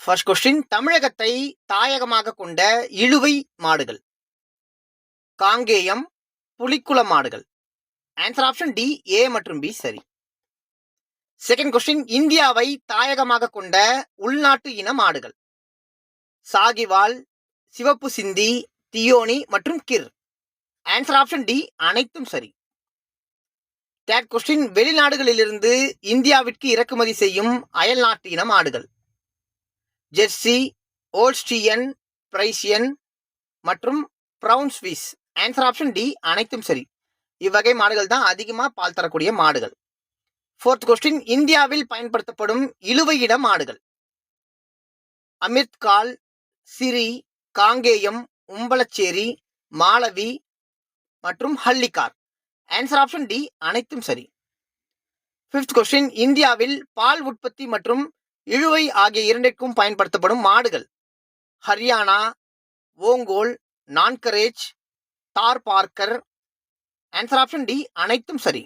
First question, தமிழகத்தை தாயகமாக கொண்ட இழுவை மாடுகள். காங்கேயம், புலிக்குள மாடுகள். ஆன்சர் ஆப்ஷன் டி, ஏ மற்றும் பி சரி. செகண்ட் கொஸ்டின், இந்தியாவை தாயகமாக கொண்ட உள்நாட்டு இன மாடுகள். சாகிவால், சிவப்பு சிந்தி, தியோனி மற்றும் கிர். ஆன்சர் ஆப்ஷன் டி, அனைத்தும் சரி. தேர்ட் கொஸ்டின், வெளிநாடுகளிலிருந்து இந்தியாவிற்கு இறக்குமதி செய்யும் அயல் நாட்டு இன மாடுகள். ஜெர்சி, ஓல்ஸ்டியன், பிரைசியன் மற்றும் Brown Swiss. Answer option D, அனைத்தும் சரி. இவ்வகை மாடுகள் தான் அதிகமாக பால் தரக்கூடிய மாடுகள். ஃபோர்த் கொஸ்டின், இந்தியாவில் பயன்படுத்தப்படும் இழுவை இன மாடுகள். அமிர்த்கால், சிரி, காங்கேயம், உம்பளச்சேரி, மாலவி மற்றும் ஹல்லிகார். ஆன்சர் ஆப்ஷன் டி, அனைத்தும் சரி. ஃபிஃப்த் கொஸ்டின், இந்தியாவில் பால் உற்பத்தி மற்றும் இழுவை ஆகிய இரண்டிற்கும் பயன்படுத்தப்படும் மாடுகள். ஹரியானா, ஓங்கோல், நான்கரேஜ், தார் பார்க்கர். ஆன்சர் ஆப்ஷன் டி, அனைத்தும் சரி.